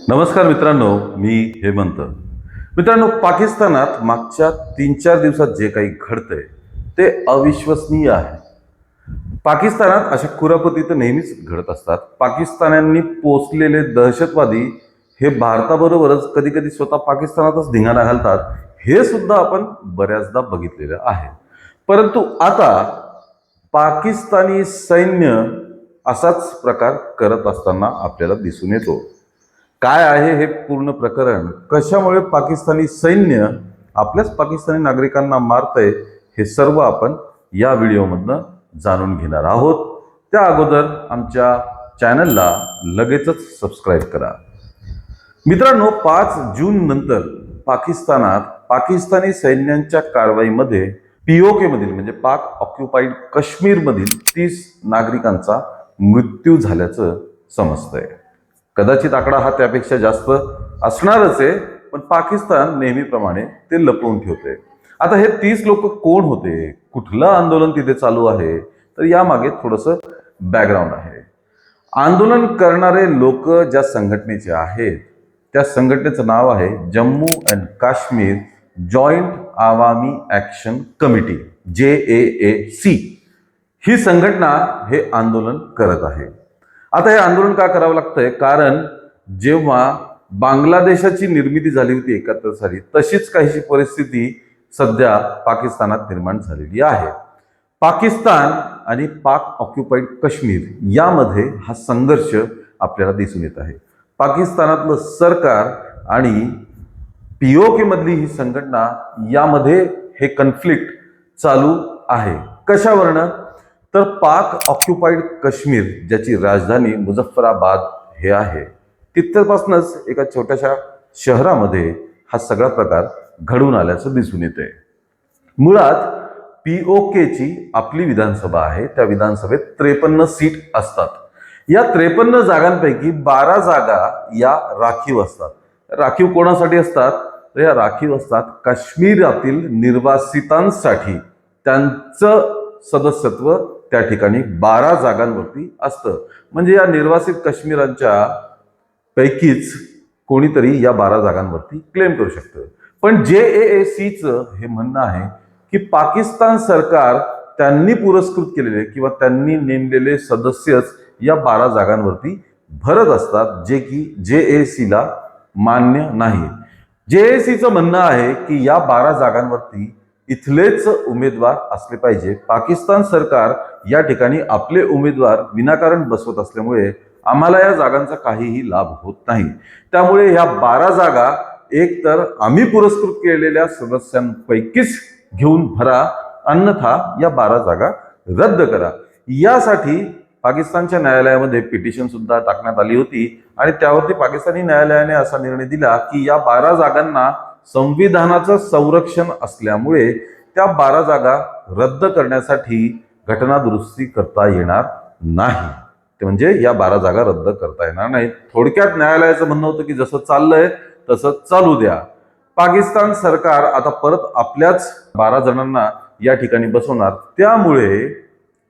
नमस्कार मित्रांनो, मी हेमंत. मित्रांनो, पाकिस्तानात मागच्या 3-4 दिवसात जे काही घडतंय ते अविश्वसनीय आहे. पाकिस्तानात अशा कुरापती तर नेहमीच घडत असतात. पाकिस्तान्यांनी पोचलेले दहशतवादी हे भारताबरोबरच कधी कधी स्वतः पाकिस्तानातच धिंगाणा घालतात, हे सुद्धा आपण बऱ्याचदा बघितलेलं आहे. परंतु आता पाकिस्तानी सैन्य असाच प्रकार करत असताना आपल्याला दिसून येतो. काय आहे हे पूर्ण प्रकरण, कशामुळे पाकिस्तानी सैन्य आपल्याच पाकिस्तानी नागरिकांना मारतंय, हे सर्व आपण या व्हिडिओमधनं जाणून घेणार आहोत. त्या अगोदर आमच्या चॅनलला लगेचच सबस्क्राईब करा. मित्रांनो, 5 जून नंतर पाकिस्तानात पाकिस्तानी सैन्यांच्या कारवाईमध्ये पीओके मधील म्हणजे पाक ऑक्युपाईड काश्मीर मधील 30 नागरिकांचा मृत्यू झाल्याचं समजतंय. कदाचित आकडा हा त्यापेक्षा जास्त असणारच आहे, पण पाकिस्तान नेहमीप्रमाणे ते लपवून ठेवते. आता हे 30 लोक कोण होते, कुठलं आंदोलन तिथे चालू आहे, तर यामागे थोडंसं बॅकग्राऊंड आहे. आंदोलन करणारे लोक ज्या संघटनेचे आहेत त्या संघटनेचं नाव आहे Jammu and Kashmir joint Awami action committee, JAAC. ही संघटना हे आंदोलन करत आहे. आता हे आंदोलन का करावं लागतंय, कारण जेव्हा बांगलादेशाची निर्मिती झाली होती 71 साली, तशीच काहीशी परिस्थिती सध्या पाकिस्तानात निर्माण झालेली आहे. पाकिस्तान आणि पाक ऑक्युपाईड काश्मीर यामध्ये हा संघर्ष आपल्याला दिसून येत आहे. पाकिस्तानातलं सरकार आणि पीओके मधली ही संघटना यामध्ये हे कन्फ्लिक्ट चालू आहे. कशावरनं, तर पाक ऑक्युपाईड काश्मीर ज्याची राजधानी मुझफ्फराबाद हे आहे, तिथपासूनच एका छोट्याशा शहरामध्ये हा सगळा प्रकार घडून आल्याचं दिसून येते. मुळात पीओकेची आपली विधानसभा आहे, त्या विधानसभेत 53 सीट असतात. या 53 जागांपैकी 12 जागा या राखीव असतात. राखीव कोणासाठी असतात, तर या राखीव असतात काश्मीरातील निर्वासितांसाठी. त्यांचं सदस्यत्व त्या ठिकाणी 12 जागांवरती असतं. म्हणजे या निर्वासित काश्मीरांच्या पैकीच कोणीतरी या 12 जागांवरती क्लेम करू शकतं. पण JAACचं हे म्हणणं आहे की पाकिस्तान सरकार त्यांनी पुरस्कृत केलेले किंवा त्यांनी नेमलेले सदस्यच या 12 जागांवरती भरत असतात, जे की JAACला मान्य नाही. JAACचं म्हणणं आहे की या 12 जागांवरती इथलेच उमेदवार असले पाहिजे. पाकिस्तान सरकार या ठिकाणी आपले उमेदवार विनाकारण बसवत असल्यामुळे आम्हाला या जागांचा काहीही लाभ होत नाही. त्यामुळे या 12 जागा एक तर आम्ही पुरस्कृत केलेल्या सदस्यांपैकीच घेऊन भरा, अन्यथा या 12 जागा रद्द करा. यासाठी पाकिस्तानच्या न्यायालयामध्ये पिटिशन सुद्धा टाकण्यात आली होती आणि त्यावरती पाकिस्तानी न्यायालयाने असा निर्णय दिला की या 12 जागांना संविधानाचं संरक्षण असल्यामुळे त्या 12 जागा रद्द करण्यासाठी घटना दुरुस्ती करता येणार नाही. ते म्हणजे या 12 जागा रद्द करता येणार नाही. थोडक्यात न्यायालयाचं म्हणणं होतं की जसं चाललंय तसं चालू द्या. पाकिस्तान सरकार आता परत आपल्याच 12 जणांना या ठिकाणी बसवणार. त्यामुळे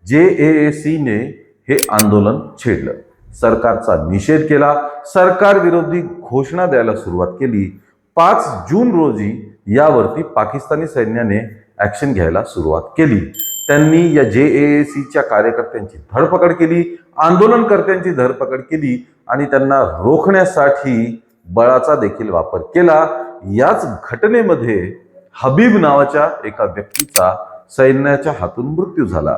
JAACने हे आंदोलन छेडलं, सरकारचा निषेध केला, सरकार विरोधी घोषणा द्यायला सुरुवात केली. 5 जून रोजी यावरती पाकिस्तानी सैन्याने ॲक्शन घ्यायला सुरुवात केली. त्यांनी या JAACच्या कार्यकर्त्यांची धरपकड केली, आंदोलनकर्त्यांची धरपकड केली आणि त्यांना रोखण्यासाठी बळाचा देखील वापर केला. याच घटनेमध्ये हबीब नावाच्या एका व्यक्तीचा सैन्याच्या हातून मृत्यू झाला.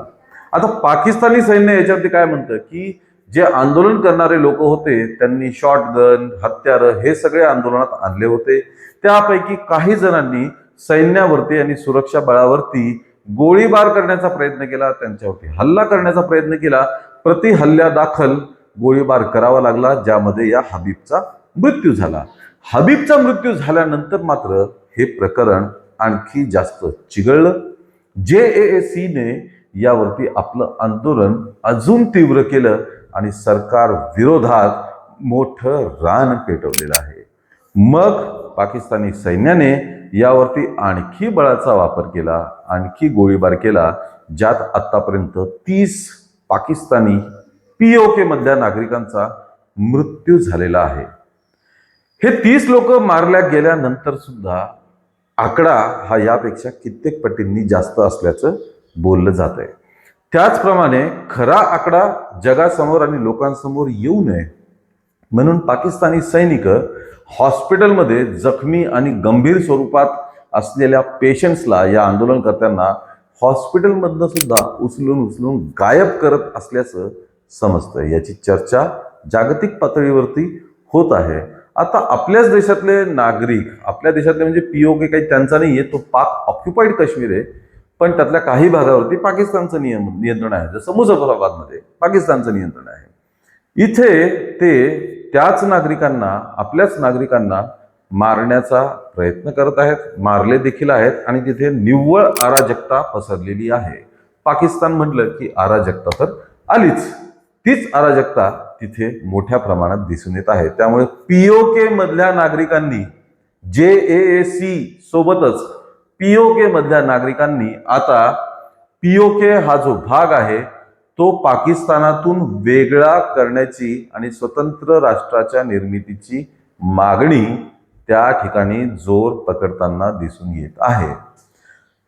आता पाकिस्तानी सैन्य याच्यावरती काय म्हणतं की जे आंदोलन करणारे लोक होते त्यांनी शॉटगन, हत्यारं हे सगळे आंदोलनात आणले होते. त्यापैकी काही जणांनी सैन्यावरती आणि सुरक्षा बळावरती गोळीबार करण्याचा प्रयत्न केला, त्यांच्यावरती हल्ला करण्याचा प्रयत्न केला. प्रति हल्ल्या दाखल गोळीबार करावा लागला, ज्यामध्ये या हबीबचा मृत्यू झाला. हबीबचा मृत्यू झाल्यानंतर मात्र हे प्रकरण आणखी जास्त चिघळलं. JAACने यावरती आपलं आंदोलन अजून तीव्र केलं आणि सरकार विरोधात मोठं रान पेटवलेलं आहे. मग पाकिस्तानी सैन्याने यावरती आणखी बळाचा वापर केला, आणखी गोळीबार केला, ज्यात आतापर्यंत 30 पाकिस्तानी पीओके मधल्या नागरिकांचा मृत्यू झालेला आहे. हे 30 लोक मारल्या गेल्यानंतर सुद्धा आकडा हा यापेक्षा कित्येक पटींनी जास्त असल्याचं बोललं जात आहे. त्याचप्रमाणे खरा आकडा जगासमोर आणि लोकांसमोर येऊ नये म्हणून पाकिस्तानी सैनिक हॉस्पिटलमध्ये जखमी आणि गंभीर स्वरूपात असलेल्या पेशंट्सला, या आंदोलनकर्त्यांना हॉस्पिटलमधनं सुद्धा उचलून गायब करत असल्याचं समजतं. याची चर्चा जागतिक पातळीवरती होत आहे. आता आपल्याच देशातले नागरिक, आपल्या देशातले म्हणजे POK काही त्यांचा नाहीये, तो पाक ऑक्युपाईड काश्मीर आहे, पण त्यातल्या काही भागावरती पाकिस्तानचं नियंत्रण आहे. जसं मुझफ्फराबादमध्ये पाकिस्तानचं नियंत्रण आहे. इथे ते त्याच नागरिकांना, आपल्याच नागरिकांना मारण्याचा प्रयत्न करत आहेत, मारले देखील आहेत आणि तिथे निव्वळ अराजकता पसरलेली आहे. पाकिस्तान म्हटलं की अराजकता तर आलीच. तीच अराजकता तिथे मोठ्या प्रमाणात दिसून येत आहे. त्यामुळे POK मधल्या नागरिकांनी, JAAC सोबतच POK मधल्या नागरिकांनी आता POK हा जो भाग आहे तो पाकिस्तानातून वेगळा करण्याची आणि स्वतंत्र राष्ट्राच्या निर्मितीची मागणी त्या ठिकाणी जोर पकडताना दिसून येत आहे.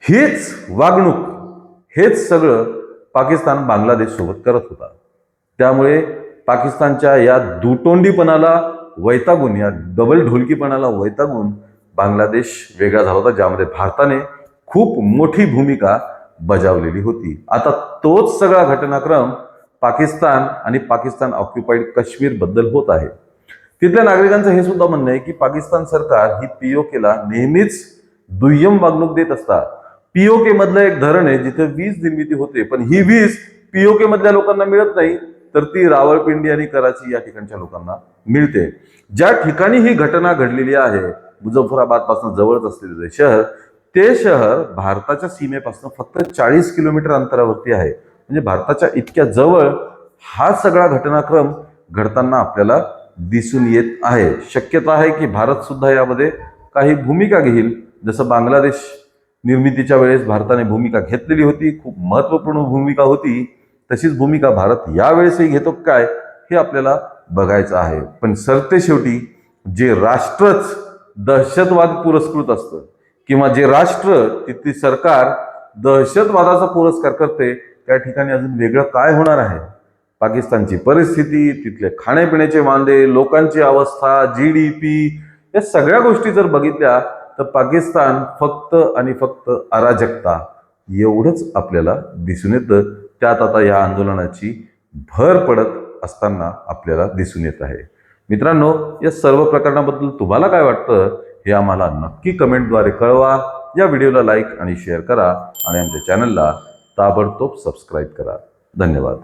हीच वागणूक, हेच सगळं पाकिस्तान बांगलादेश सोबत करत होता. त्यामुळे पाकिस्तानच्या या दुतोंडीपणाला वैतागून, या डबल ढोलकीपणाला वैतागून बांगलादेश वेगळा झाला होता, ज्यामध्ये भारताने खूप मोठी भूमिका बजावलेली होती. आता तोच सगळा घटनाक्रम पाकिस्तान आणि पाकिस्तान ऑक्युपाईड काश्मीर बद्दल होत आहे. तिथल्या नागरिकांचं हे सुद्धा म्हणणं आहे की पाकिस्तान सरकार ही POKला नेहमीच दुय्यम वागणूक देत असतात. POK मधलं एक धरण आहे जिथे वीज निर्मिती होते, पण ही वीज POK मधल्या लोकांना मिळत नाही, तर ती रावळपिंडी आणि कराची या ठिकाणच्या लोकांना मिळते. ज्या ठिकाणी ही घटना घडलेली आहे, मुझफ्फराबाद पासून जवळच असलेले शहर, ते शहर भारताच्या सीमेपासून फक्त 40 किलोमीटर अंतरावरती आहे. म्हणजे भारताच्या इतक्या जवळ हा सगळा घटनाक्रम घडताना आपल्याला दिसून येत आहे. शक्यता आहे की भारत सुद्धा यामध्ये काही भूमिका घेईल. जसं बांगलादेश निर्मितीच्या वेळेस भारताने भूमिका घेतलेली होती, खूप महत्वपूर्ण भूमिका होती, तशीच भूमिका भारत यावेळेसही घेतो काय हे आपल्याला बघायचं आहे. पण सरतेशेवटी जे राष्ट्रच दहशतवाद पुरस्कृत असतं किंवा जे राष्ट्र, तिथली सरकार दहशतवादाचा पुरस्कार करते, त्या ठिकाणी अजून वेगळं काय होणार आहे? पाकिस्तानची परिस्थिती, तिथले खाण्यापिण्याचे वांदे, लोकांची अवस्था, GDP, या सगळ्या गोष्टी जर बघितल्या तर पाकिस्तान फक्त आणि फक्त अराजकता एवढंच आपल्याला दिसून येतं. त्यात आता या आंदोलनाची भर पडत असताना आपल्याला दिसून येत आहे. मित्रांनो, या सर्व प्रकरणाबद्दल तुम्हाला काय वाटतं हे आम्हाला नक्की कमेंटद्वारे कळवा. या व्हिडिओला लाईक आणि शेअर करा आणि आमच्या चॅनलला ताबडतोब सबस्क्राईब करा. धन्यवाद.